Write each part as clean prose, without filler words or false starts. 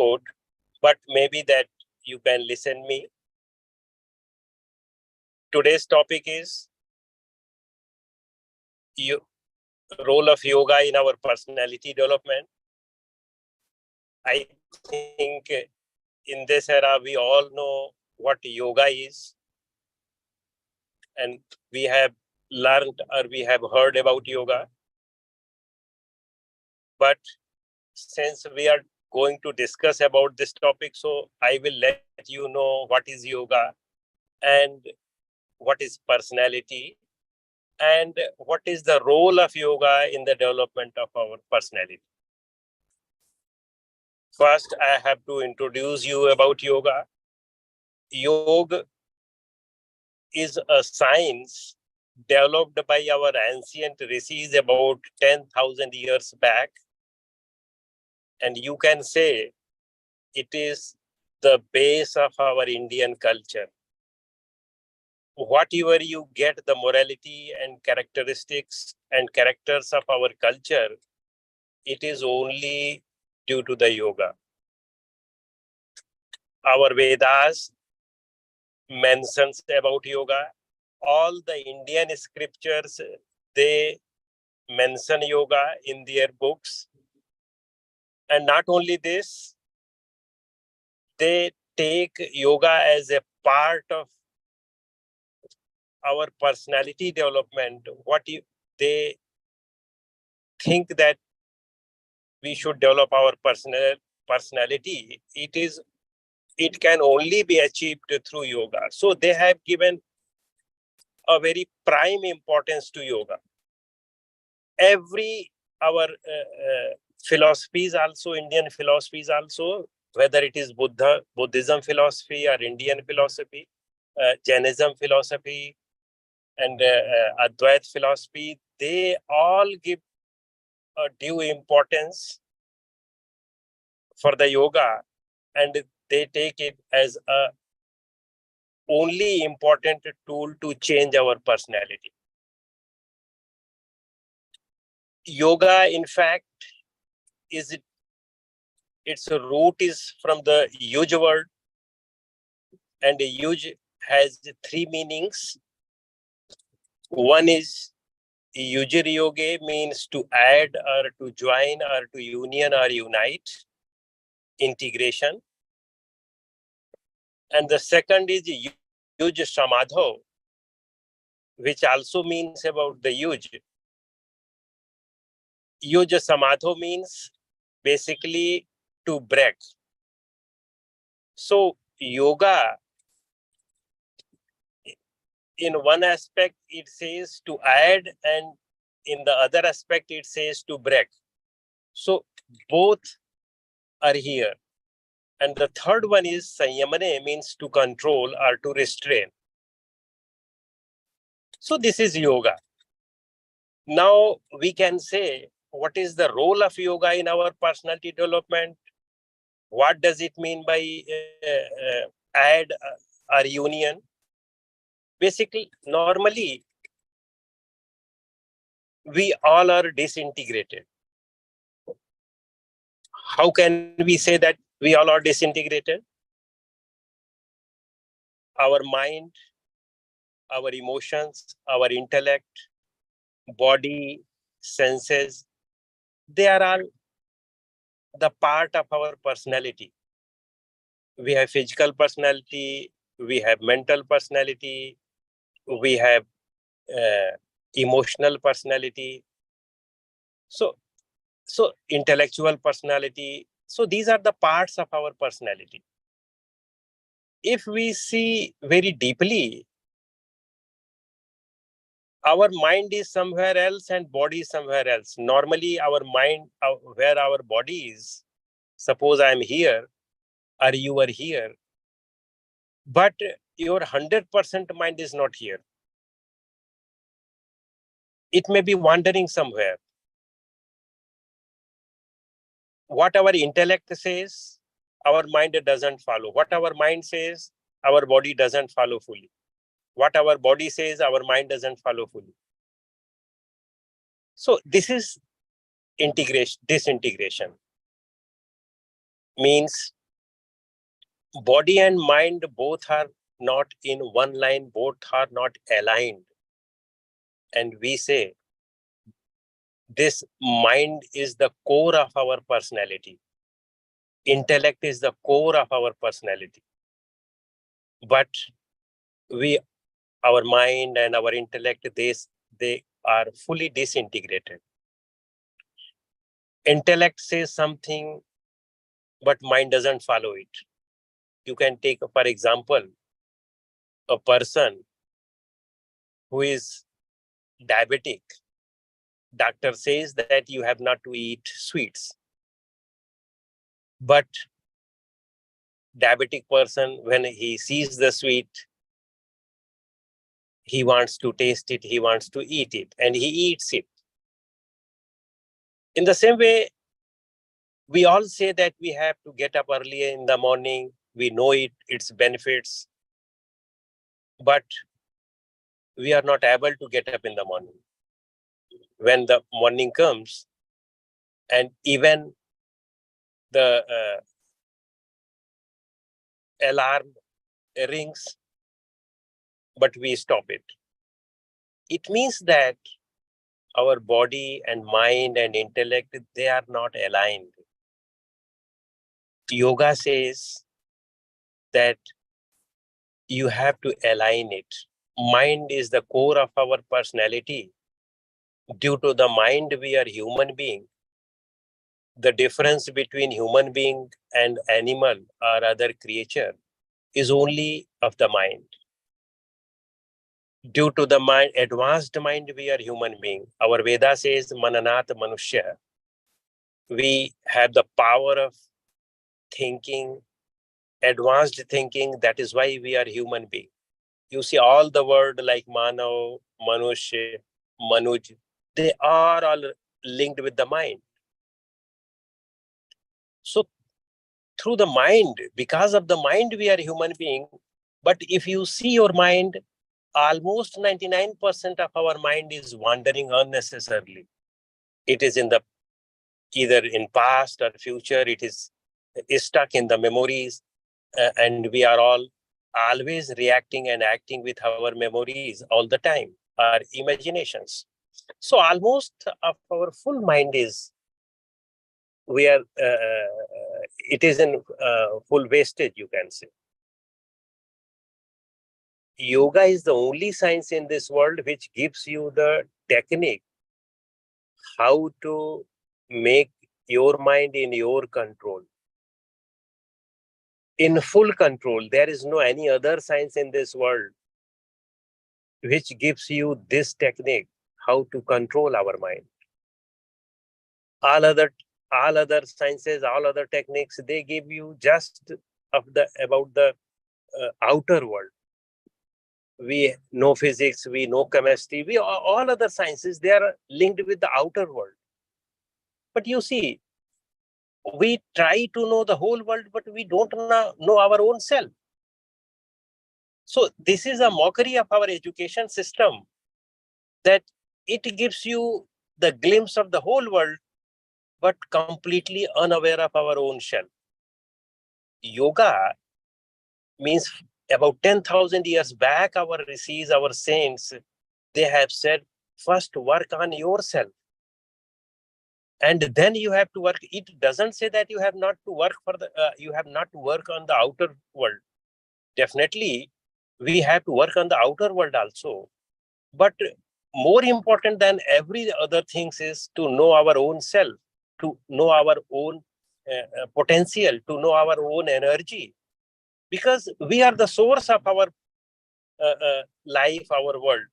code, but maybe that you can listen me. Today's topic is role of yoga in our personality development. I think in this era, we all know what yoga is, and we have learned or we have heard about yoga. But since we are going to discuss about this topic, so I will let you know what is yoga and what is personality and what is the role of yoga in the development of our personality. First, I have to introduce you about yoga. Yoga is a science developed by our ancient rishis about 10,000 years back. And you can say it is the base of our Indian culture. Whatever you get the morality and characteristics and characters of our culture, it is only due to the yoga. Our Vedas mentions about yoga. All the Indian scriptures, they mention yoga in their books. And not only this, they take yoga as a part of our personality development. They think that we should develop our personality. It can only be achieved through yoga. So they have given a very prime importance to yoga. Our philosophies also, Indian philosophies also, whether it is Buddhism philosophy or Indian philosophy, Jainism philosophy, and Advait philosophy, they all give a due importance for the yoga, and they take it as a only important tool to change our personality. Yoga, in fact, its root is from the yuj word, and yuj has three meanings. One is yujir yoga, means to add or to join or to union or unite, integration. And the second is yuj samadho, which also means about the yuj. Yuj samadho means basically to break. So yoga, in one aspect, it says to add, and in the other aspect, it says to break. So both are here. And the third one is sanyamane, means to control or to restrain. So this is yoga. Now we can say, what is the role of yoga in our personality development? What does it mean by add or union? Basically, normally, we all are disintegrated. How can we say that we all are disintegrated? Our mind, our emotions, our intellect, body, senses, they are all the part of our personality. We have physical personality, we have mental personality, we have emotional personality, so intellectual personality. So these are the parts of our personality. If we see very deeply, our mind is somewhere else and body is somewhere else. Normally, our mind, where our body is, suppose I am here or you are here, but your 100% mind is not here. It may be wandering somewhere. What our intellect says, our mind doesn't follow. What our mind says, our body doesn't follow fully. What our body says, our mind doesn't follow fully. So this is disintegration. means body and mind both are not in one line, both are not aligned. And we say this mind is the core of our personality. Intellect is the core of our personality. But our mind and our intellect, they are fully disintegrated. Intellect says something, but mind doesn't follow it. You can take, for example, a person who is diabetic. Doctor says that you have not to eat sweets. But diabetic person, when he sees the sweet, he wants to taste it, he wants to eat it, and he eats it. In the same way, we all say that we have to get up early in the morning. We know its benefits, but we are not able to get up in the morning. When the morning comes, and even the alarm rings, but we stop it. It means that our body and mind and intellect, they are not aligned. Yoga says that you have to align it. Mind is the core of our personality. Due to the mind, we are human being. The difference between human being and animal or other creature is only of the mind. Due to the mind, advanced mind, we are human being. Our Veda says, Mananat Manushya. We have the power of thinking, advanced thinking. That is why we are human being. You see all the word like Manav, Manushya, Manuj, they are all linked with the mind. So through the mind, because of the mind, we are human being. But if you see your mind, almost 99% of our mind is wandering unnecessarily. It is either in past or future, it is stuck in the memories, and we are all always reacting and acting with our memories all the time, our imaginations. So almost of our full mind is, it is in full wastage, you can say. Yoga is the only science in this world which gives you the technique how to make your mind in your control. In full control. There is no any other science in this world which gives you this technique, how to control our mind. All other sciences, all other techniques, they give you just about the outer world. We know physics, we know chemistry, all other sciences, they are linked with the outer world. But you see, we try to know the whole world, but we don't know our own self. So this is a mockery of our education system, that it gives you the glimpse of the whole world, but completely unaware of our own self. Yoga means about 10,000 years back, our rishis, our saints, they have said, first work on yourself. And then you have to work. It doesn't say that you have not to work you have not to work on the outer world. Definitely, we have to work on the outer world also. But more important than every other things is to know our own self, to know our own potential, to know our own energy. Because we are the source of our life, our world.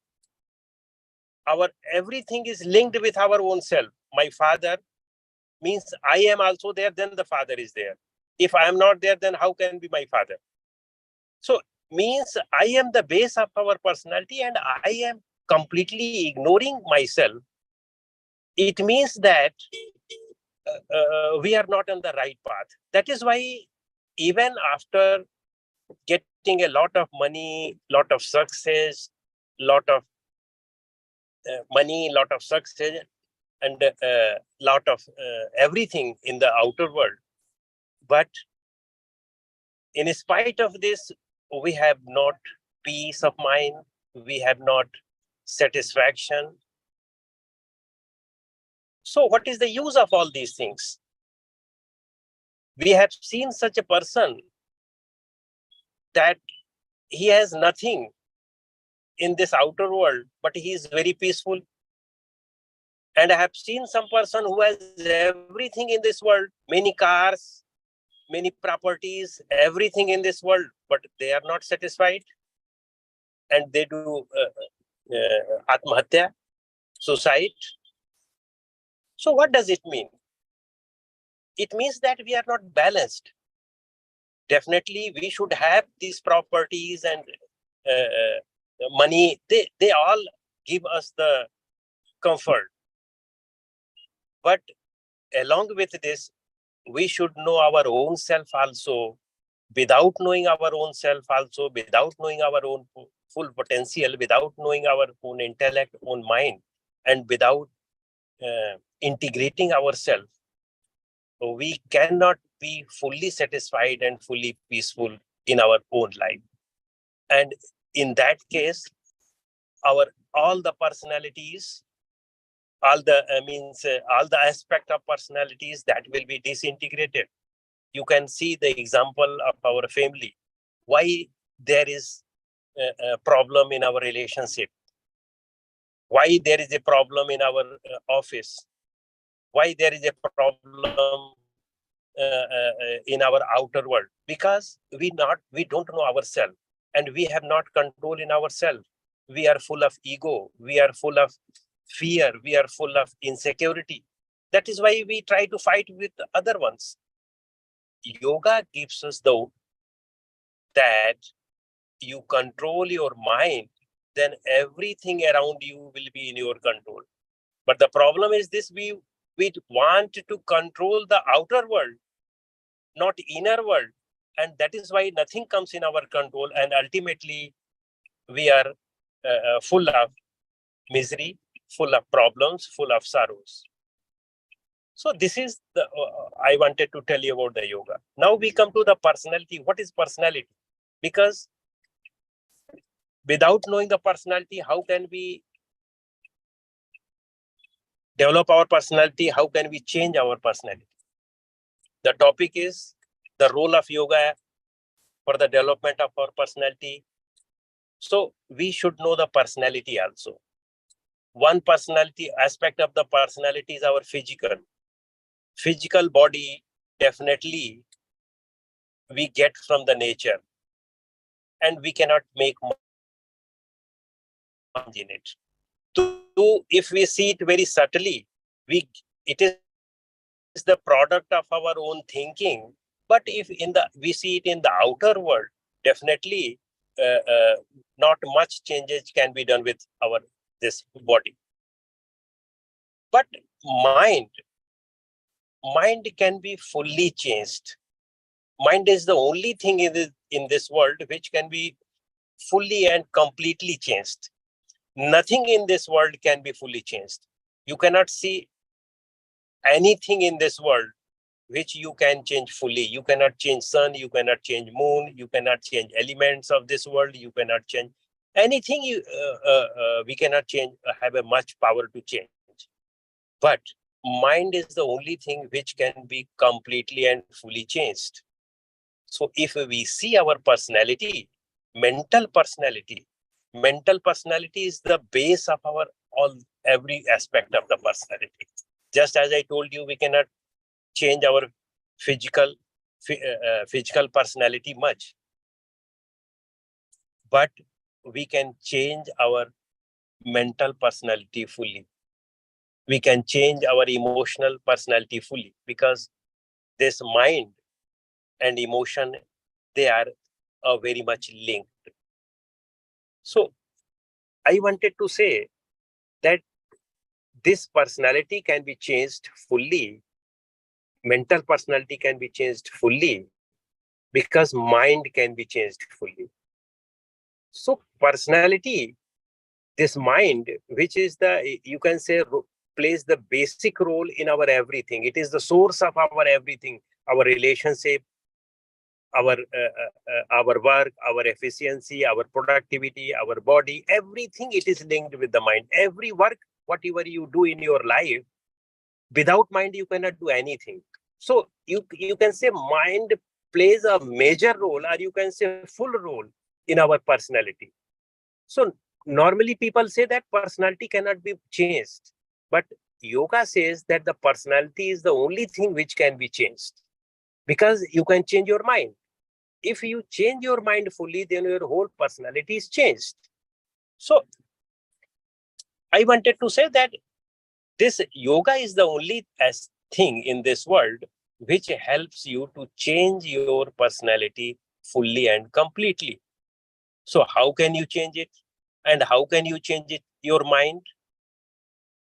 Our everything is linked with our own self. My father means I am also there, then the father is there. If I am not there, then how can be my father? So means I am the base of our personality, and I am completely ignoring myself. It means that we are not on the right path. That is why even after getting a lot of money, lot of success, lot of money, lot of success, and lot of everything in the outer world, But in spite of this, we have not peace of mind, we have not satisfaction. So what is the use of all these things? We have seen such a person that he has nothing in this outer world, but he is very peaceful. And I have seen some person who has everything in this world, many cars, many properties, everything in this world, but they are not satisfied. And they do atmahatya, suicide. So what does it mean? It means that we are not balanced. Definitely, we should have these properties and money. They all give us the comfort. But along with this, we should know our own self also. Without knowing our own self also, without knowing our own full potential, without knowing our own intellect, own mind, and without integrating ourselves, we cannot be fully satisfied and fully peaceful in our own life. And in that case, all the personalities, all the aspect of personalities that will be disintegrated. You can see the example of our family. Why there is a problem in our relationship? Why there is a problem in our office? Why there is a problem in our outer world? Because we don't know ourselves, and we have not control in ourselves. We are full of ego. We are full of fear. We are full of insecurity. That is why we try to fight with other ones. Yoga gives us that you control your mind, then everything around you will be in your control. But the problem is this: we want to control the outer world, not inner world, and that is why nothing comes in our control, and ultimately we are full of misery, full of problems, full of sorrows. So this is the I wanted to tell you about the yoga. Now we come to the personality. What is personality? Because without knowing the personality, how can we develop our personality? How can we change our personality? The topic is the role of yoga for the development of our personality. So we should know the personality also. One personality aspect of the personality is our physical body. Definitely we get from the nature, and we cannot make much in it. So if we see it very subtly, it is the product of our own thinking. But if we see it in the outer world, definitely not much changes can be done with this body. But mind can be fully changed. Mind is the only thing in this world which can be fully and completely changed. Nothing in this world can be fully changed. You cannot see anything in this world which you can change fully. You cannot change sun, you cannot change moon, you cannot change elements of this world, you cannot change anything. We cannot change, have a much power to change. But mind is the only thing which can be completely and fully changed. So if we see our personality, mental personality is the base of every aspect of the personality. Just as I told you, we cannot change our physical personality much, but we can change our mental personality fully. We can change our emotional personality fully, because this mind and emotion, they are very much linked. So I wanted to say that this personality can be changed fully. Mental personality can be changed fully because mind can be changed fully. So personality, this mind, which is you can say, plays the basic role in our everything. It is the source of our everything. our relationship, our work, our efficiency, our productivity, our body, everything, it is linked with the mind. Every work, whatever you do in your life, without mind, you cannot do anything. So you can say mind plays a major role, or you can say full role in our personality. So normally people say that personality cannot be changed, but yoga says that the personality is the only thing which can be changed, because you can change your mind. If you change your mind fully, then your whole personality is changed. So I wanted to say that this yoga is the only thing in this world which helps you to change your personality fully and completely. So how can you change it? And how can you change it, your mind?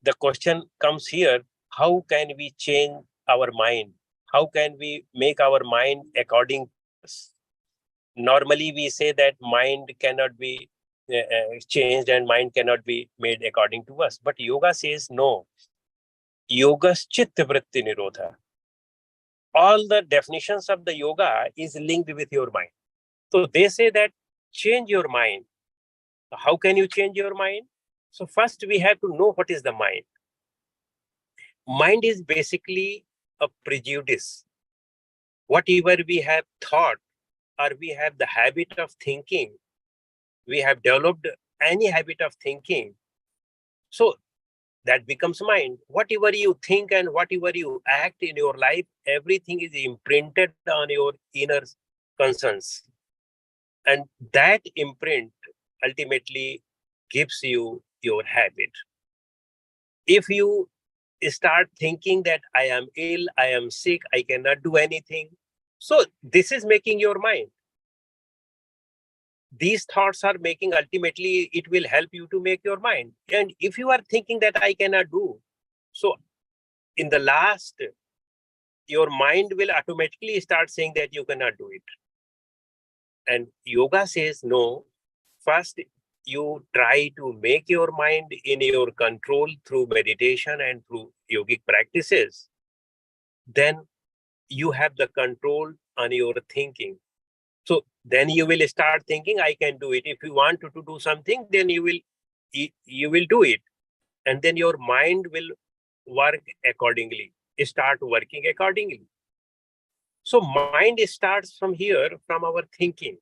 The question comes here, how can we change our mind? How can we make our mind according to us? Normally we say that mind cannot be changed and mind cannot be made according to us. But yoga says no. Yoga's chitta vritti nirodha. All the definitions of the yoga is linked with your mind. So they say that change your mind. How can you change your mind? So first we have to know what is the mind. Mind is basically a prejudice. Whatever we have thought, or we have the habit of thinking, we have developed any habit of thinking, so that becomes mind. Whatever you think and whatever you act in your life, everything is imprinted on your inner conscience. And that imprint ultimately gives you your habit. If you start thinking that I am ill, I am sick, I cannot do anything, so this is making your mind. These thoughts are making, ultimately it will help you to make your mind. And if you are thinking that I cannot do, so in the last, your mind will automatically start saying that you cannot do it. And yoga says no. First you try to make your mind in your control through meditation and through yogic practices. Then you have the control on your thinking. So then you will start thinking, I can do it. If you want to do something, then you will do it. And then your mind will work accordingly, start working accordingly. So mind starts from here, from our thinking.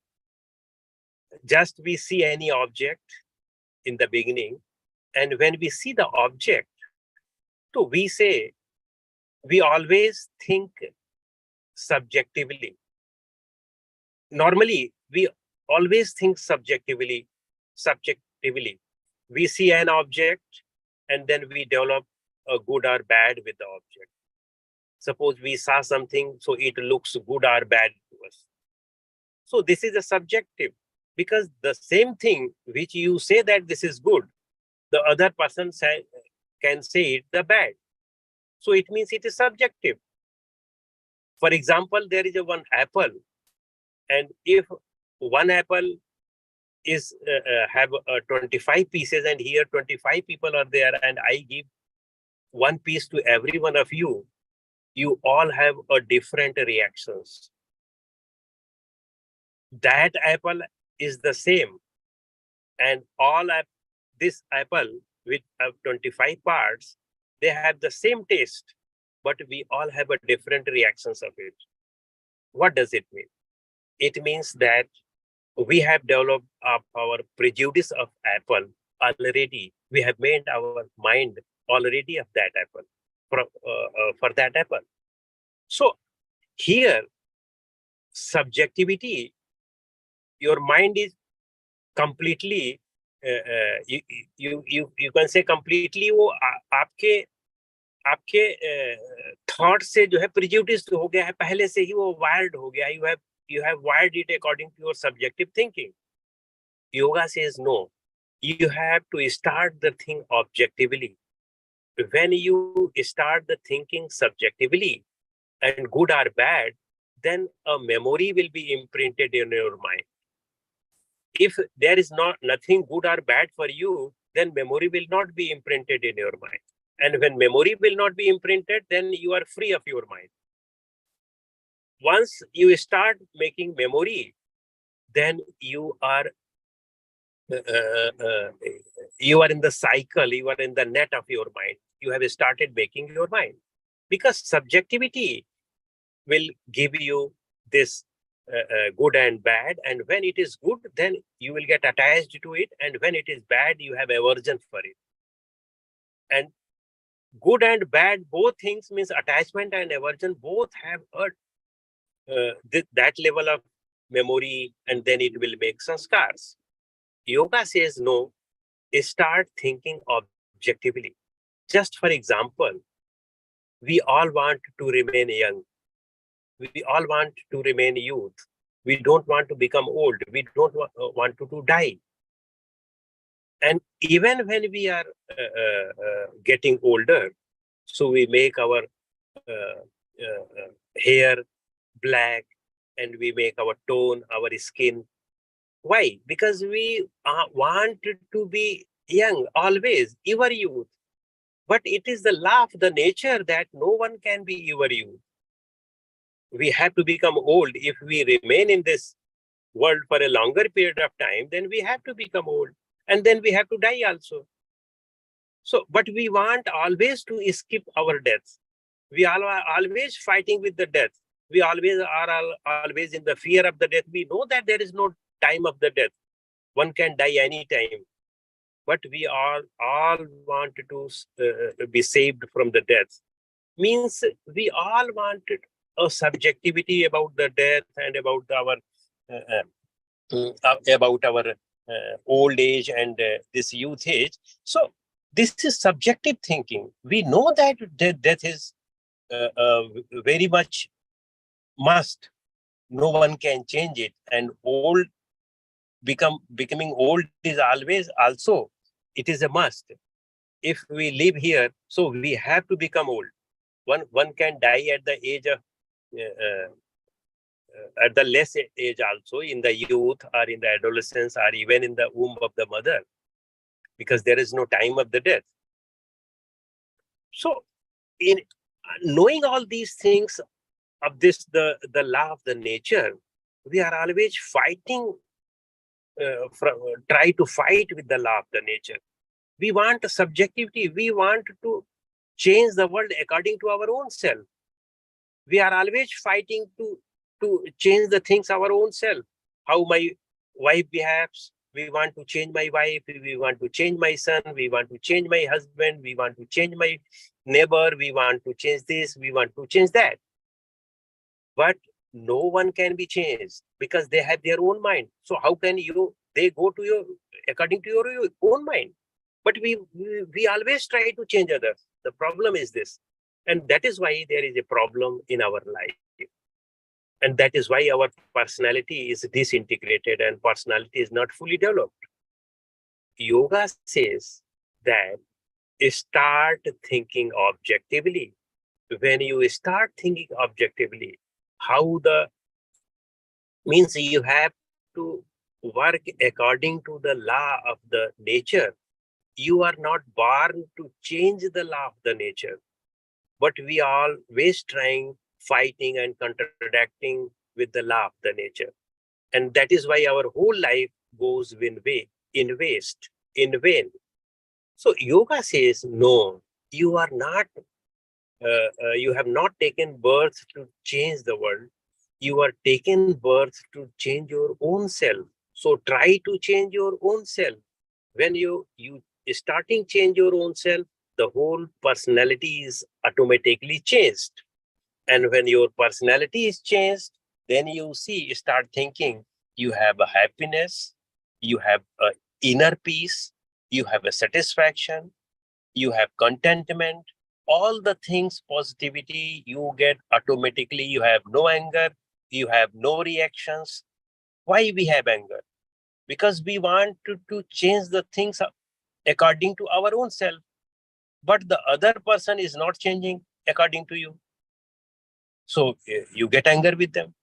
Just we see any object in the beginning, and when we see the object, so we say, we always think subjectively. Normally, we always think subjectively. We see an object and then we develop a good or bad with the object. Suppose we saw something, so it looks good or bad to us. So this is a subjective, because the same thing which you say that this is good, the other person can say it the bad. So it means it is subjective. For example, there is one apple, and if one apple is have 25 pieces, and here 25 people are there, and I give one piece to every one of you, you all have a different reactions. That apple is the same, and this apple with 25 parts, they have the same taste, but we all have a different reactions of it. What does it mean? It means that we have developed our prejudice of apple already. We have made our mind already of that apple, for that apple. So here, subjectivity, your mind is completely, you can say completely, वो आपके thought से जो है prejudice हो गया है, पहले से ही वो वायर्ड हो गया. You have wired it according to your subjective thinking. Yoga says no. You have to start the thing objectively. When you start the thinking subjectively, and good or bad, then a memory will be imprinted in your mind. If there is nothing good or bad for you, then memory will not be imprinted in your mind. And when memory will not be imprinted, then you are free of your mind. once you start making memory, then you are in the cycle, you are in the net of your mind. You have started making your mind, because subjectivity will give you this good and bad, and when it is good, then you will get attached to it, and when it is bad, you have aversion for it. And good and bad, both things, means attachment and aversion, both have that level of memory, and then it will make sanskars. Yoga says no, start thinking objectively. Just for example, we all want to remain young. We all want to remain youth. We don't want to become old. We don't want to die. And even when we are getting older, so we make our hair black, and we make our tone, our skin. Why? Because we want to be young always, ever youth. But it is the law of the nature that no one can be ever youth. We have to become old. If we remain in this world for a longer period of time, then we have to become old. And then we have to die also. So, but we want always to skip our death. We are always fighting with the death. We always are always in the fear of the death. We know that there is no time of the death. One can die anytime. But we all want to be saved from the death. Means we all wanted a subjectivity about the death and about our old age and this youth age. So this is subjective thinking. We know that death is very much must. No one can change it, and becoming old is always also, it is a must. If we live here, so we have to become old. One can die at the age of at the less age also, in the youth or in the adolescence or even in the womb of the mother, because there is no time of the death. So in knowing all these things of this, the law of the nature, we are always fighting, try to fight with the law of the nature. We want subjectivity. We want to change the world according to our own self. We are always fighting to change the things our own self. How my wife behaves, we want to change my wife. We want to change my son. We want to change my husband. We want to change my neighbor. We want to change this. We want to change that. But no one can be changed, because they have their own mind. So how can they go to your according to your own mind? But we always try to change others. The problem is this. And that is why there is a problem in our life. And that is why our personality is disintegrated and personality is not fully developed. Yoga says that start thinking objectively. When you start thinking objectively, how means you have to work according to the law of the nature. You are not born to change the law of the nature, but we are always trying, fighting and contradicting with the law of the nature. And that is why our whole life goes in waste, in vain. So yoga says, no, you are not, you have not taken birth to change the world. You are taken birth to change your own self. So try to change your own self. When you starting change your own self, the whole personality is automatically changed. And when your personality is changed, then you start thinking you have a happiness, you have an inner peace, you have a satisfaction, you have contentment, all the things, positivity you get automatically. You have no anger, you have no reactions. Why we have anger? Because we want to change the things according to our own self. But the other person is not changing according to you. So you get anger with them.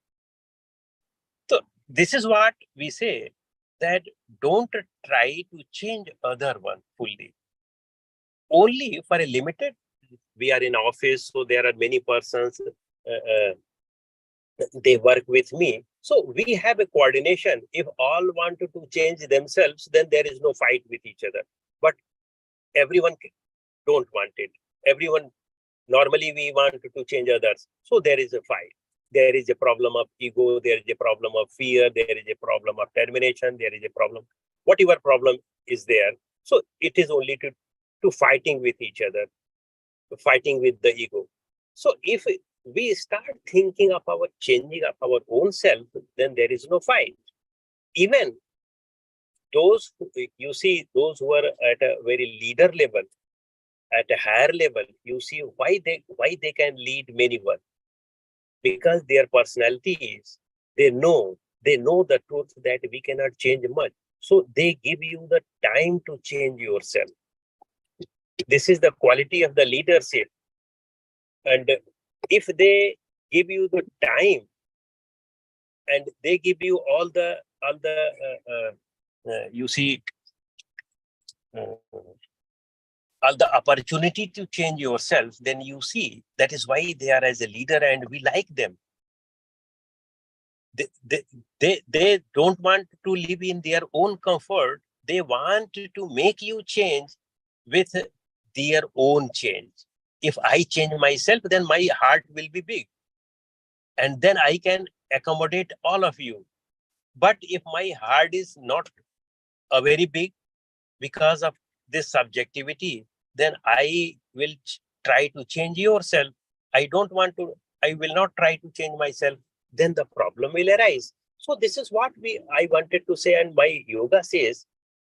So this is what we say, that don't try to change other one fully. Only for a limited, we are in office, so there are many persons. they work with me. So we have a coordination. If all want to change themselves, then there is no fight with each other. But everyone don't want it. Everyone, normally we want to change others. So there is a fight. There is a problem of ego. There is a problem of fear. There is a problem of termination. There is a problem. Whatever problem is there. So it is only to fighting with each other, fighting with the ego. So if we start thinking of our changing of our own self, then there is no fight. Even those, you see, those who are at a very leader level, at a higher level, you see why they can lead many work, because their personalities, they know the truth that we cannot change much. So they give you the time to change yourself. This is the quality of the leadership. And if they give you the time and they give you all the you see all the opportunity to change yourself, then you see that is why they are as a leader and we like them. They don't want to live in their own comfort. They want to make you change with their own change. If I change myself, then my heart will be big. And then I can accommodate all of you. But if my heart is not a very big because of this subjectivity, then I will try to change yourself. I will not try to change myself. Then the problem will arise. So this is what I wanted to say. And my yoga says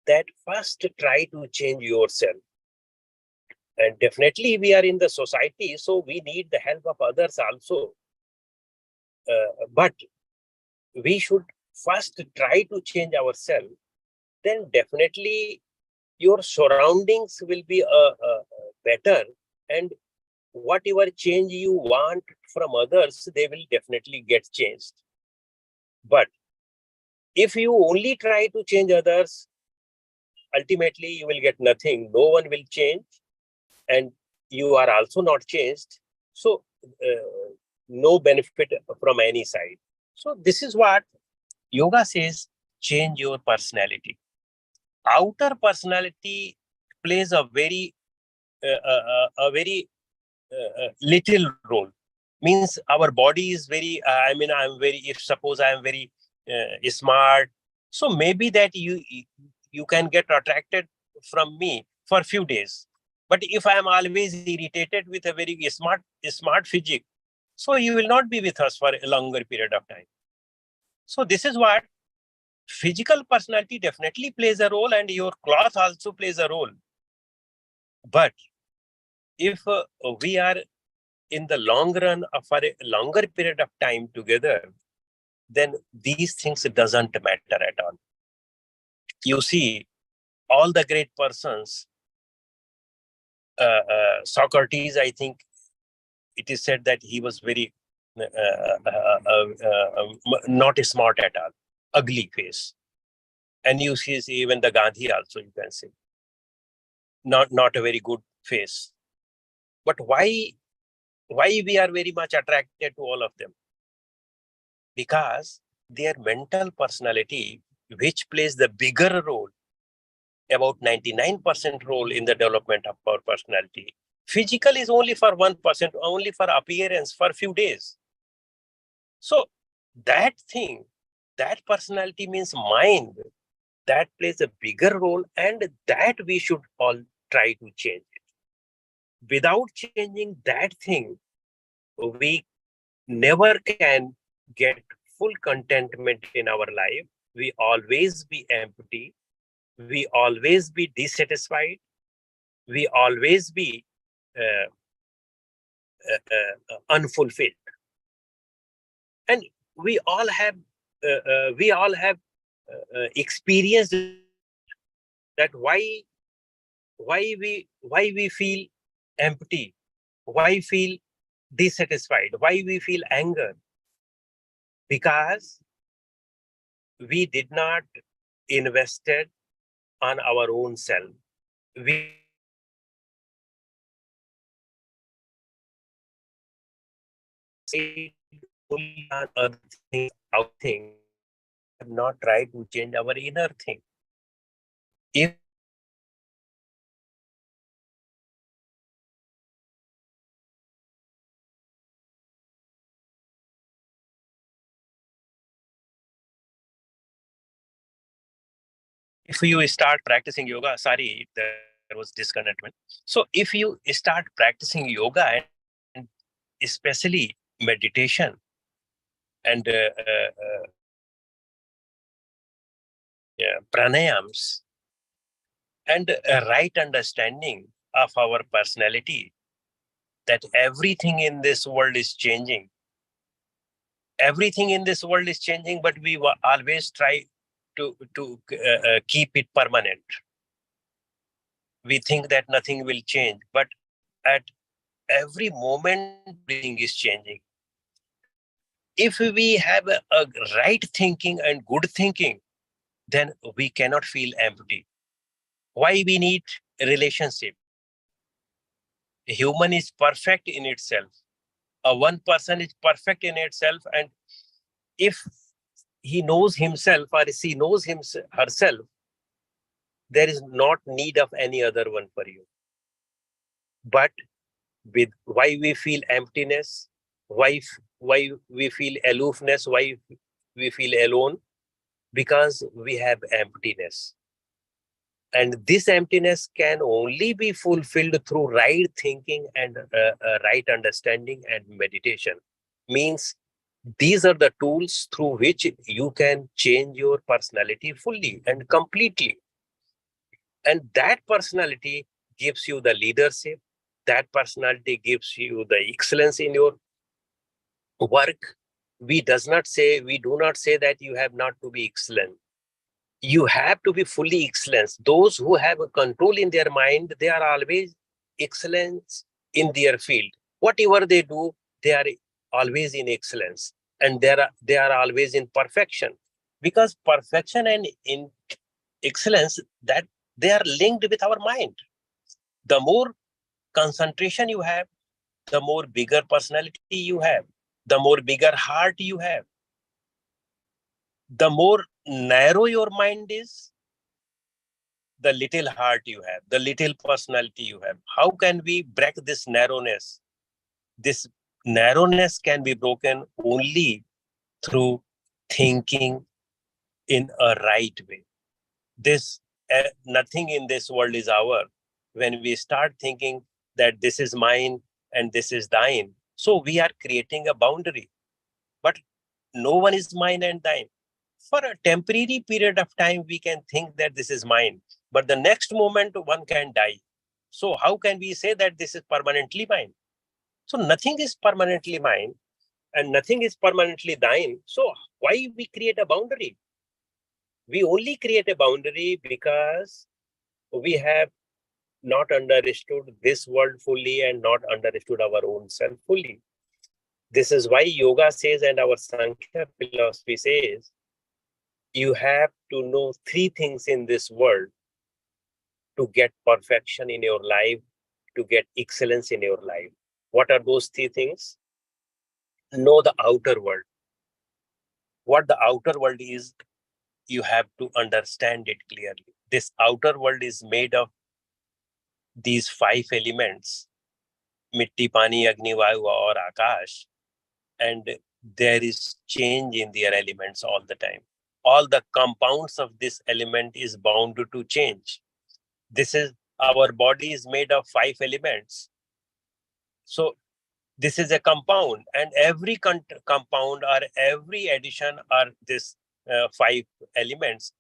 that first try to change yourself. And definitely we are in the society, so we need the help of others also. But we should first try to change ourselves. Then definitely your surroundings will be better, and whatever change you want from others, they will definitely get changed. But if you only try to change others, ultimately you will get nothing. No one will change, and you are also not changed. So no benefit from any side. So this is what yoga says: change your personality. Outer personality plays a very little role. Means our body is very I'm very, if suppose I am very smart, so maybe that you can get attracted from me for a few days. But if I am always irritated with a very smart physique, so you will not be with us for a longer period of time. So this is what physical personality definitely plays a role, and your cloth also plays a role. But if we are in the long run for a longer period of time together, then these things doesn't matter at all. You see, all the great persons, Socrates, I think it is said that he was very not smart at all, ugly face. And you see even the Gandhi also, you can say, not a very good face. But why we are very much attracted to all of them? Because their mental personality, which plays the bigger role, about 99% role in the development of our personality. Physical is only for 1%, only for appearance for a few days. So that thing, that personality means mind, that plays a bigger role, and that we should all try to change it. Without changing that thing, we never can get full contentment in our life. We always be empty. We always be dissatisfied. We always be unfulfilled. And we all have experienced that why we feel empty, why feel dissatisfied, why we feel anger, because we did not invested on our own self. We only on other things, outer things, we have not tried to change our inner thing. If you start practicing yoga, sorry, there was disconnect. So if you start practicing yoga and especially meditation and pranayams and a right understanding of our personality, that everything in this world is changing. Everything in this world is changing, but we always try to keep it permanent. We think that nothing will change, but at every moment everything is changing. If we have a right thinking and good thinking, then we cannot feel empty. Why we need a relationship? A human is perfect in itself. A one person is perfect in itself, and if he knows himself or she knows herself, there is not need of any other one for you. But with why we feel emptiness, why we feel aloofness, why we feel alone, because we have emptiness. And this emptiness can only be fulfilled through right thinking and right understanding and meditation. Means these are the tools through which you can change your personality fully and completely. And that personality gives you the leadership. That personality gives you the excellence in your work. We do not say that you have not to be excellent. You have to be fully excellent. Those who have a control in their mind, they are always excellence in their field. Whatever they do, they are always in excellence, and they are always in perfection. Because perfection and in excellence, that they are linked with our mind. The more concentration you have, the more bigger personality you have, the more bigger heart you have. The more narrow your mind is, the little heart you have, the little personality you have. How can we break this narrowness? This narrowness can be broken only through thinking in a right way. This nothing in this world is our. When we start thinking that this is mine and this is thine, so we are creating a boundary. But no one is mine and thine. For a temporary period of time, we can think that this is mine, but the next moment one can die. So how can we say that this is permanently mine? So nothing is permanently mine and nothing is permanently thine. So why we create a boundary? We only create a boundary because we have not understood this world fully and not understood our own self fully. This is why yoga says and our Sankhya philosophy says, you have to know three things in this world to get perfection in your life, to get excellence in your life. What are those three things? Know the outer world. What the outer world is, you have to understand it clearly. This outer world is made of these five elements: mitti, pani, agni, vayu, or akash. And there is change in their elements all the time. All the compounds of this element is bound to change. This is, our body is made of five elements. So this is a compound, and every compound or every addition are this five elements,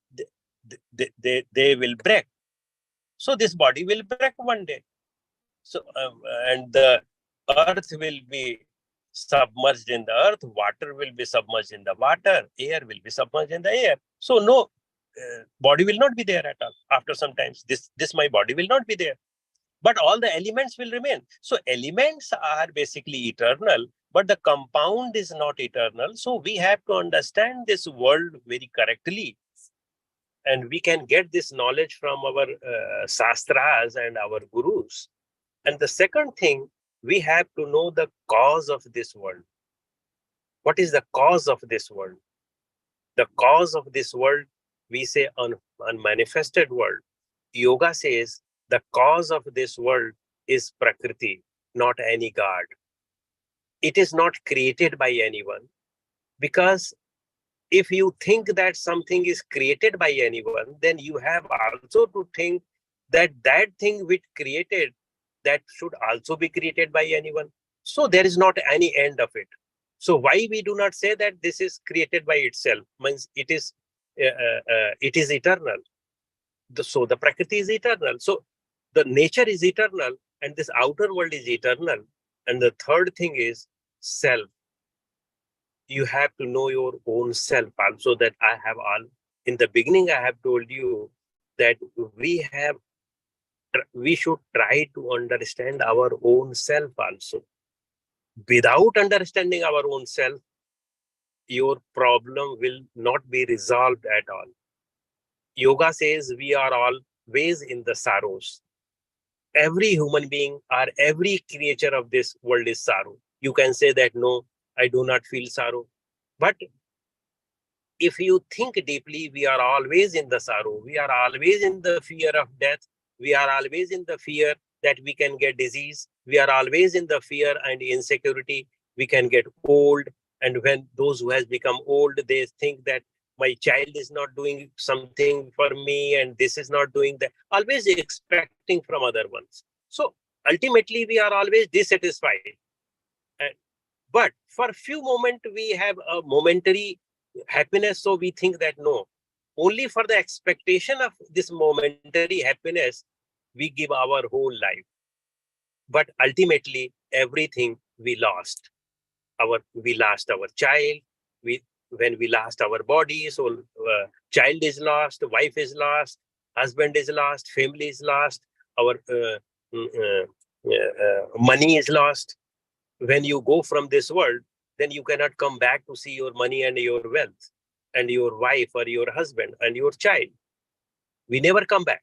they will break. So this body will break one day. So and the earth will be submerged in the earth, water will be submerged in the water, air will be submerged in the air. So no body will not be there at all. After some times, this my body will not be there, but all the elements will remain. So elements are basically eternal, but the compound is not eternal. So we have to understand this world very correctly, and we can get this knowledge from our sastras and our gurus. And the second thing, we have to know the cause of this world. What is the cause of this world? The cause of this world, we say unmanifested world. Yoga says the cause of this world is Prakriti, not any God. It is not created by anyone, because if you think that something is created by anyone, then you have also to think that that thing which created, that should also be created by anyone. So there is not any end of it. So why we do not say that this is created by itself? Means it is eternal. So the Prakriti is eternal. So the nature is eternal, and this outer world is eternal. And the third thing is self. You have to know your own self also. That I have all in the beginning I have told you that we should try to understand our own self also. Without understanding our own self, your problem will not be resolved at all. Yoga says we are always in the sorrows. Every human being or every creature of this world is sorrow. You can say that no, I do not feel sorrow. But if you think deeply, we are always in the sorrow. We are always in the fear of death. We are always in the fear that we can get disease. We are always in the fear and insecurity. We can get old. And when those who has become old, they think that my child is not doing something for me and this is not doing that. Always expecting from other ones. So ultimately, we are always dissatisfied. And, but for a few moments, we have a momentary happiness. So we think that no, only for the expectation of this momentary happiness, we give our whole life. But ultimately, everything we lost. We lost our child. When we lost our body, so child is lost, wife is lost, husband is lost, family is lost, our money is lost. When you go from this world, then you cannot come back to see your money and your wealth and your wife or your husband and your child. We never come back.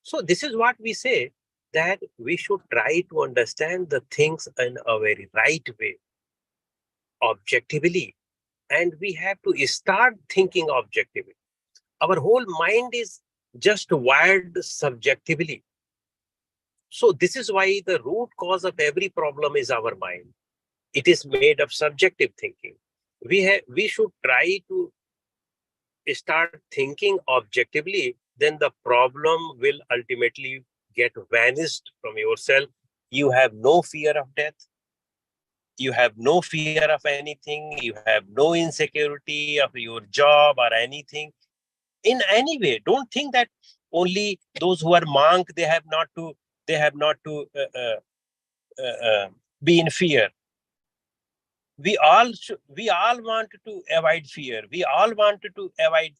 So this is what we say, that we should try to understand the things in a very right way, objectively. And we have to start thinking objectively. Our whole mind is just wired subjectively. So this is why the root cause of every problem is our mind. It is made of subjective thinking. We should try to start thinking objectively, then the problem will ultimately get vanished from yourself. You have no fear of death. You have no fear of anything. You have no insecurity of your job or anything. In any way, don't think that only those who are monk, they have not to be in fear. We all want to avoid fear. We all want to avoid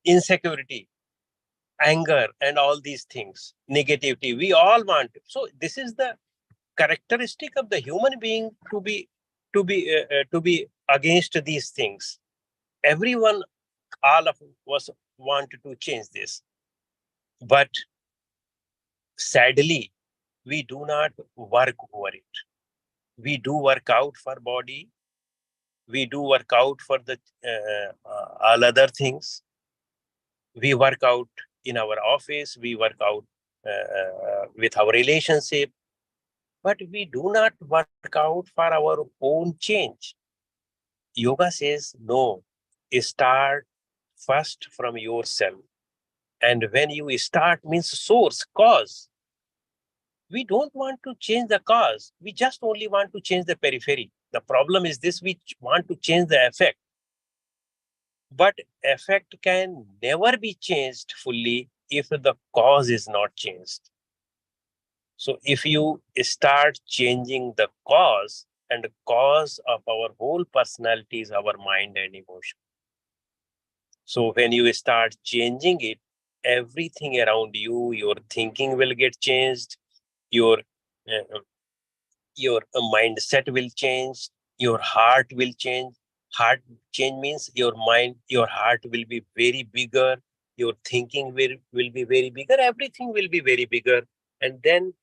insecurity, anger, and all these things, negativity. We all want. So this is the characteristic of the human being, to be against these things. Everyone, all of us want to change this, but sadly, we do not work over it. We do work out for body. We do work out for the all other things. We work out in our office. We work out with our relationship, but we do not work out for our own change. Yoga says no. Start first from yourself. And when you start means source, cause. We don't want to change the cause. We just only want to change the periphery. The problem is this: we want to change the effect. But effect can never be changed fully if the cause is not changed. So if you start changing the cause, and the cause of our whole personality is our mind and emotion. So when you start changing it, everything around you, your thinking will get changed, your mindset will change, your heart will change. Heart change means your mind, your heart will be very bigger, your thinking will be very bigger, everything will be very bigger. And then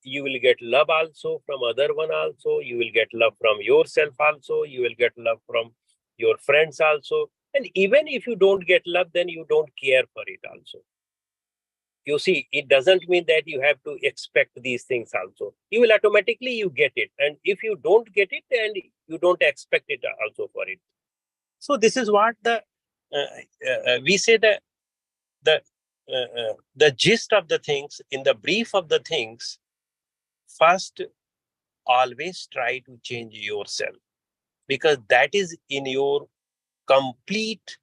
you will get love also from other one also, you will get love from yourself also, you will get love from your friends also. And even if you don't get love, then you don't care for it also. You see, it doesn't mean that you have to expect these things also. You will automatically you get it. And if you don't get it, then you don't expect it also for it. So this is what we say that the gist of the things, in the brief of the things. First, always try to change yourself, because that is in your complete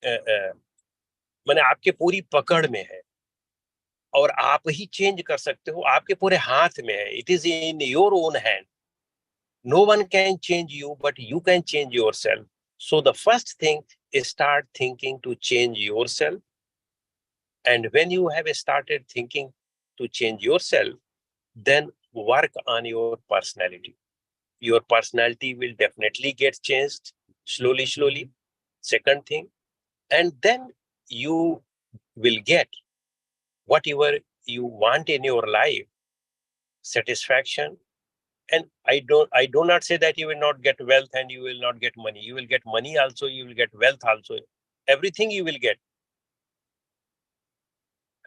माने आपके पूरी पकड़ में है और आप ही change कर सकते हो, आपके पूरे हाथ में है. It is in your own hand. No one can change you, but you can change yourself. So the first thing is start thinking to change yourself. And when you have started thinking to change yourself, then work on your personality. Your personality will definitely get changed slowly, slowly. Second thing, and then you will get whatever you want in your life, satisfaction. And I do not say that you will not get wealth and you will not get money. You will get money also, you will get wealth also. Everything you will get.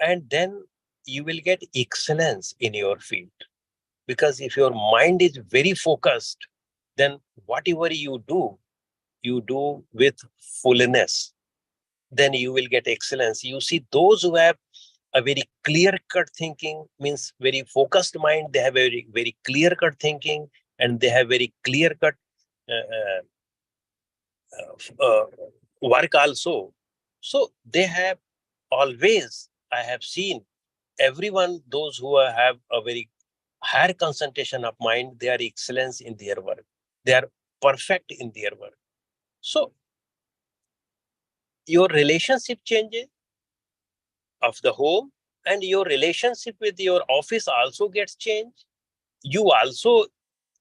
And then you will get excellence in your field. Because if your mind is very focused, then whatever you do with fullness. Then you will get excellence. You see, those who have a very clear-cut thinking, means very focused mind, they have a very, very clear-cut thinking, and they have very clear-cut work also. So they have always, I have seen everyone, those who have a very higher concentration of mind, they are excellence in their work. They are perfect in their work. So your relationship changes of the home, and your relationship with your office also gets changed. You also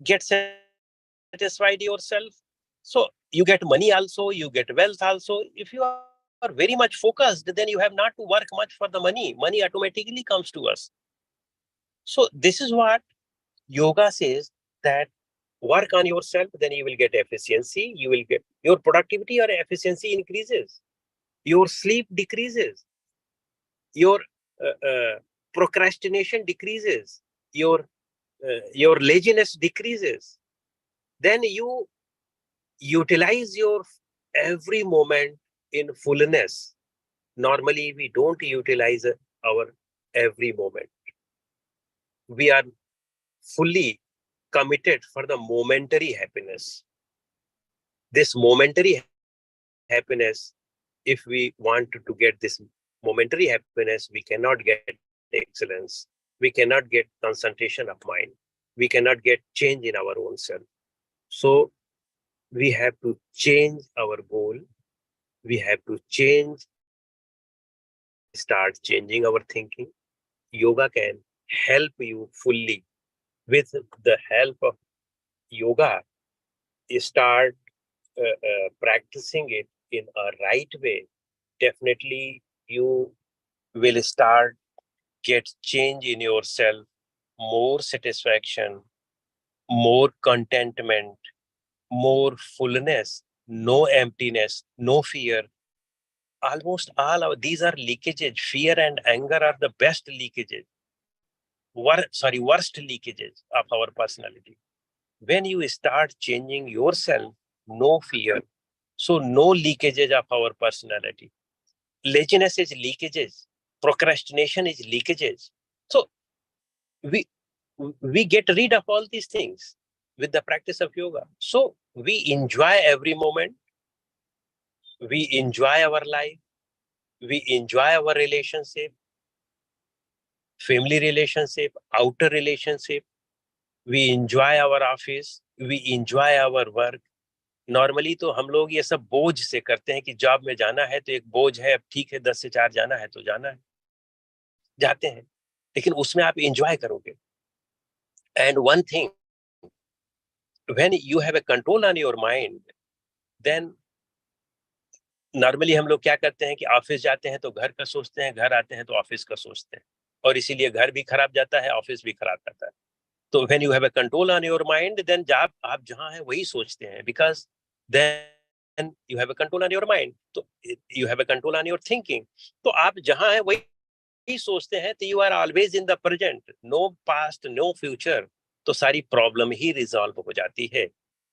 get satisfied yourself. So you get money also, you get wealth also. If you are very much focused, then you have not to work much for the money. Money automatically comes to us. So this is what yoga says, that work on yourself, then you will get efficiency, you will get your productivity or efficiency increases, your sleep decreases, your procrastination decreases, your laziness decreases. Then you utilize your every moment in fullness. Normally, we don't utilize our every moment. We are fully committed for the momentary happiness. This momentary happiness, if we want to get this momentary happiness, we cannot get excellence. We cannot get concentration of mind. We cannot get change in our own self. So we have to change our goal. We have to change, start changing our thinking. Yoga can help you fully. With the help of yoga, you start practicing it in a right way. Definitely you will start get change in yourself, more satisfaction, more contentment, more fullness, no emptiness, no fear. Almost all of these are leakages. Fear and anger are the best leakages. Worst leakages of our personality. When you start changing yourself, no fear. So no leakages of our personality. Laziness is leakages. Procrastination is leakages. So we get rid of all these things with the practice of yoga. So we enjoy every moment. We enjoy our life. We enjoy our relationship, family relationship, outer relationship. We enjoy our office. We enjoy our work. Normally तो हम लोग ये सब बोझ से करते हैं कि जॉब में जाना है तो एक बोझ है, अब ठीक है 10 से 4 जाना है तो जाना है, जाते हैं, लेकिन उसमें आप एंजॉय करोगे. And one thing, when you have a control on your mind, then normally हम लोग क्या करते हैं कि ऑफिस जाते हैं तो घर का सोचते हैं, घर आते हैं तो ऑफिस का सोचते हैं. और इसीलिए घर भी खराब जाता है, ऑफिस भी खराब जाता है। तो when you have a control on your mind, then आप जहां हैं वही सोचते हैं, because then you have a control on your mind, तो you have a control on your thinking. तो आप जहां हैं वही सोचते हैं, तो you are always in the present, no past no future, तो सारी प्रॉब्लम ही रिजॉल्व हो जाती है।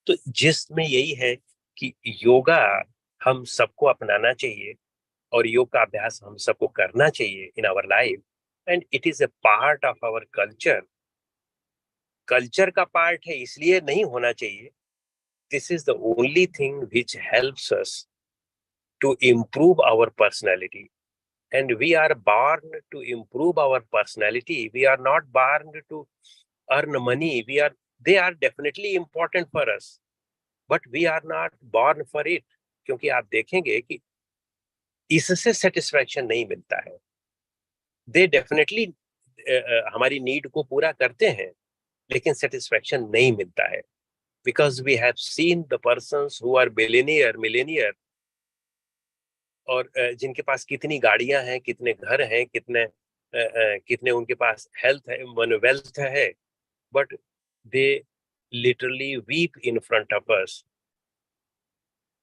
तो जिसमें यही है कि योगा हम सबको अपनाना चाहिए, और योग का अभ्यास हम सबको करना चाहिए in our life, and it is a part of our culture. Culture का पार्ट है, इसलिए नहीं होना चाहिए। This is the only thing which helps us to improve our personality, and we are born to improve our personality. We are not born to earn money. They are definitely important for us, but we are not born for it. क्योंकि आप देखेंगे कि इससे satisfaction नहीं मिलता है। They definitely हमारी need को पूरा करते हैं, लेकिन सेटिस्फैक्शन नहीं मिलता है, because we have seen the persons who are billionaire millionaire, और जिनके पास कितनी गाड़ियां हैं, कितने घर हैं, कितने उनके पास हेल्थ है, वेल्थ है, but they literally weep in front of us.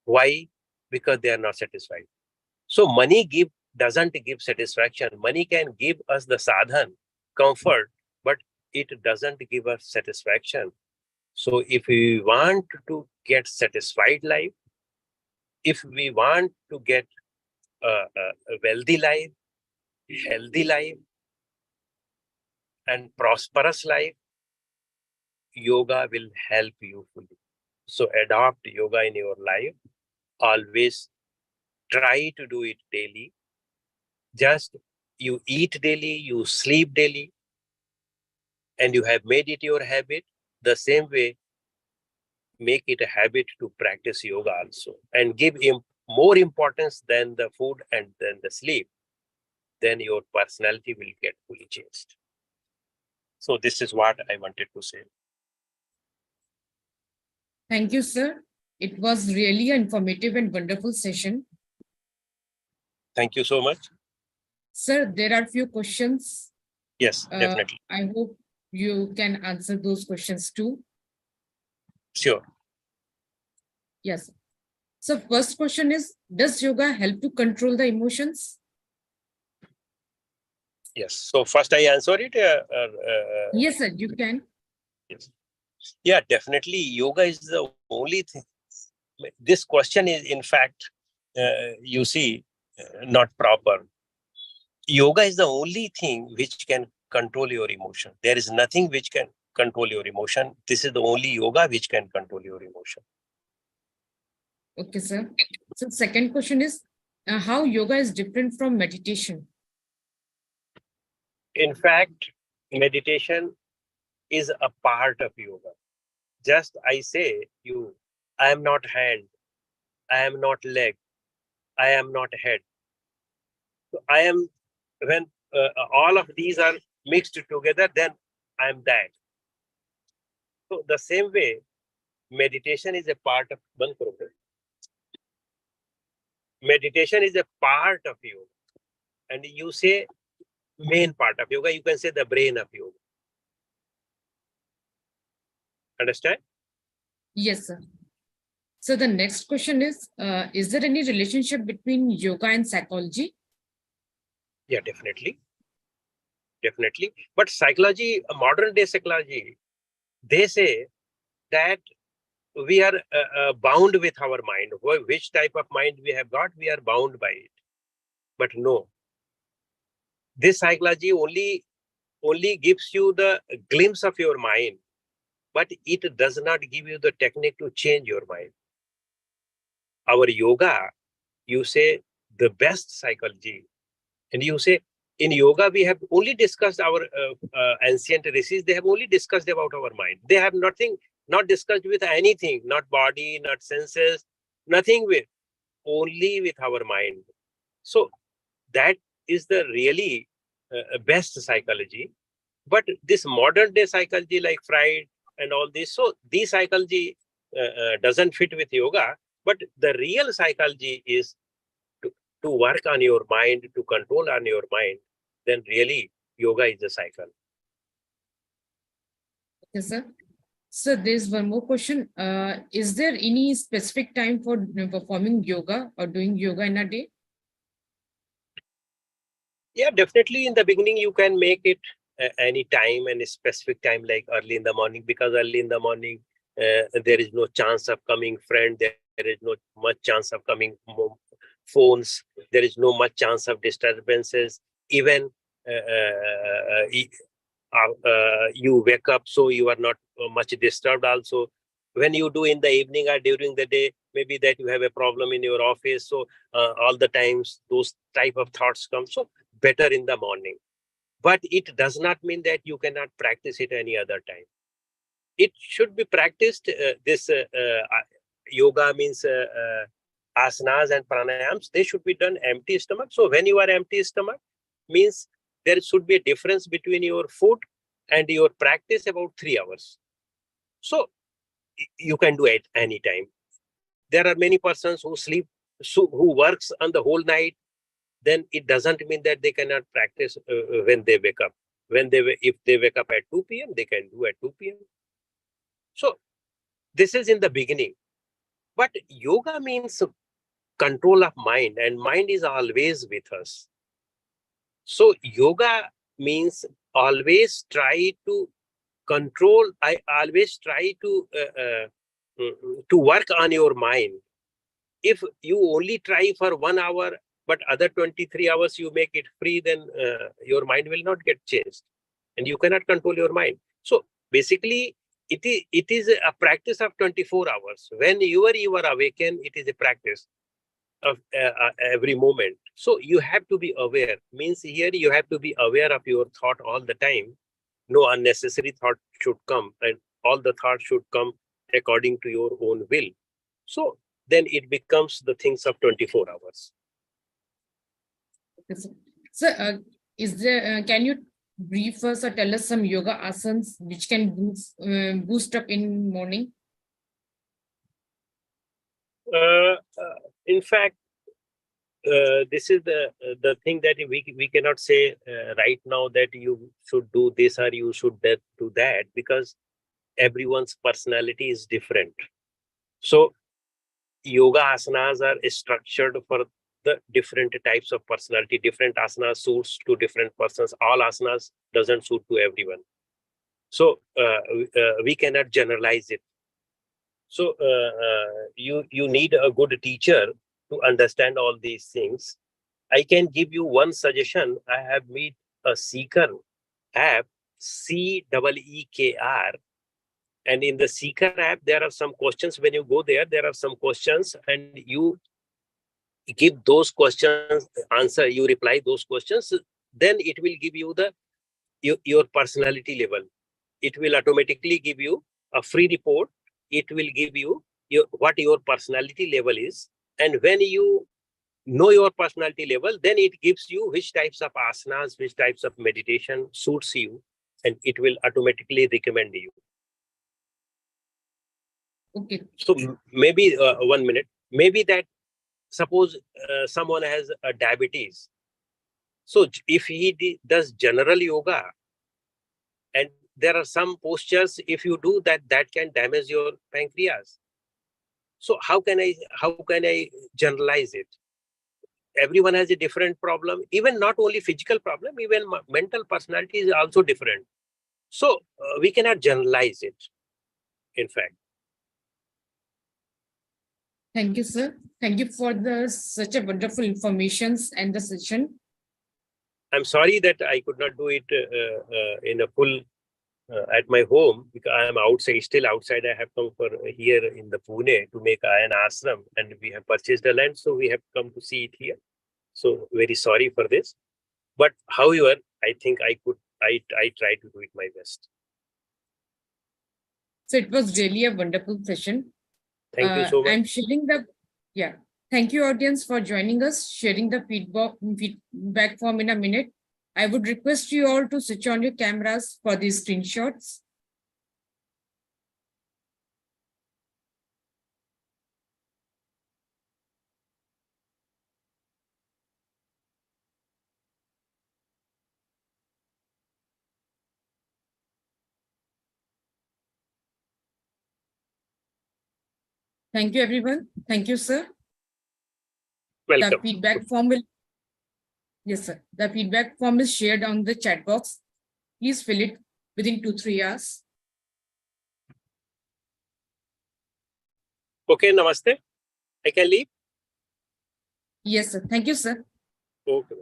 Why? Because they are not satisfied. So money doesn't give satisfaction. Money can give us the sadhan, comfort, but it doesn't give us satisfaction. So if we want to get satisfied life, if we want to get a wealthy life, healthy life, and prosperous life, yoga will help you fully. So adopt yoga in your life. Always try to do it daily. Just you eat daily, you sleep daily, and you have made it your habit. The same way, make it a habit to practice yoga also, and give him more importance than the food and then the sleep. Then your personality will get fully changed. So this is what I wanted to say. Thank you, sir. It was really an informative and wonderful session. Thank you so much. Sir, there are few questions. Yes, definitely. I hope you can answer those questions too. Sure. Yes. So first question is, does yoga help to control the emotions? Yes. So first I answer it. Yes, sir, you can. Yes. Yeah, definitely. Yoga is the only thing. This question is, in fact, you see, not proper. Yoga is the only thing which can control your emotion. There is nothing which can control your emotion. This is the only yoga which can control your emotion. Okay, sir. So second question is, how yoga is different from meditation? In fact, meditation is a part of yoga. Just I say you, I am not hand, I am not leg, I am not head. So I am, when all of these are mixed together, then I am that. So the same way, meditation is a part of one program. Meditation is a part of yoga. And you say main part of yoga, you can say the brain of yoga. Understand? Yes, sir. So the next question is there any relationship between yoga and psychology? Yeah, definitely. Definitely. But psychology, modern day psychology, they say that we are bound with our mind. Which type of mind we have got, we are bound by it. But no. This psychology only gives you the glimpse of your mind, but it does not give you the technique to change your mind. Our yoga, you say the best psychology, and you say in yoga we have only discussed our ancient rishis. They have only discussed about our mind. They have not discussed with anything, not body, not senses, nothing with, only with our mind. So that is the really best psychology. But this modern day psychology like Freud and all this, so this psychology doesn't fit with yoga. But the real psychology is to work on your mind, to control on your mind. Then really yoga is a cycle. Yes, sir. So there's one more question. Is there any specific time for performing yoga or doing yoga in a day? Yeah, definitely in the beginning you can make it any time and a specific time, like early in the morning, because early in the morning there is no chance of coming friend, there is no much chance of coming phones, there is no much chance of disturbances. Even you wake up, so you are not much disturbed also. When you do in the evening or during the day, maybe that you have a problem in your office, so all the times those type of thoughts come. So better in the morning, but it does not mean that you cannot practice it any other time. It should be practiced. This yoga means asanas and pranayams, they should be done empty stomach. So when you are empty stomach, means there should be a difference between your food and your practice about 3 hours. So you can do it anytime. There are many persons who sleep, who works on the whole night, then it doesn't mean that they cannot practice when they wake up. If they wake up at 2 p.m., they can do at 2 p.m. So this is in the beginning. But yoga means control of mind, and mind is always with us. So yoga means always try to control. I always try to work on your mind. If you only try for 1 hour, but other 23 hours you make it free, then your mind will not get changed and you cannot control your mind. So basically, it is a practice of 24 hours. When you are awakened, it is a practice of every moment. So you have to be aware. Means here you have to be aware of your thought all the time. No unnecessary thought should come, and all the thoughts should come according to your own will. So then it becomes the things of 24 hours. So, is there? Can you brief us or tell us some yoga asanas which can boost up in morning? In fact, this is the thing that we cannot say right now that you should do this or you should do that, because everyone's personality is different. So yoga asanas are structured for the different types of personality. Different asanas suits to different persons. All asanas doesn't suit to everyone. So we cannot generalize it. So you need a good teacher to understand all these things. I can give you one suggestion. I have made a Seeker app, CEEKR, and in the Seeker app there are some questions. When you go there are some questions, and you give those questions answer, you reply those questions, then it will give you your personality level. It will automatically give you a free report. It will give you what your personality level is, and when you know your personality level, then it gives you which types of asanas, which types of meditation suits you, and it will automatically recommend you. Okay. So maybe 1 minute, maybe that suppose someone has a diabetes. So if he does general yoga, and there are some postures, if you do that, that can damage your pancreas. So how can I generalize it? Everyone has a different problem, even not only physical problem, even mental personality is also different. So we cannot generalize it, in fact. Thank you, sir. Thank you for such a wonderful informations and the session. I'm sorry that I could not do it in a full at my home, because I am outside, still outside. I have come for here in the Pune to make an ashram, and we have purchased the land, so we have come to see it here. So very sorry for this, but however, I think I try to do it my best. So it was really a wonderful session. Thank you so much. I'm sharing thank you audience for joining us, sharing the feedback form in a minute. I would request you all to switch on your cameras for these screenshots. Thank you, everyone. Thank you, sir. The Welcome. feedback form will, yes, sir. The feedback form is shared on the chat box. Please fill it within 2-3 hours. Okay, namaste. I can leave? Yes, sir. Thank you, sir. Okay.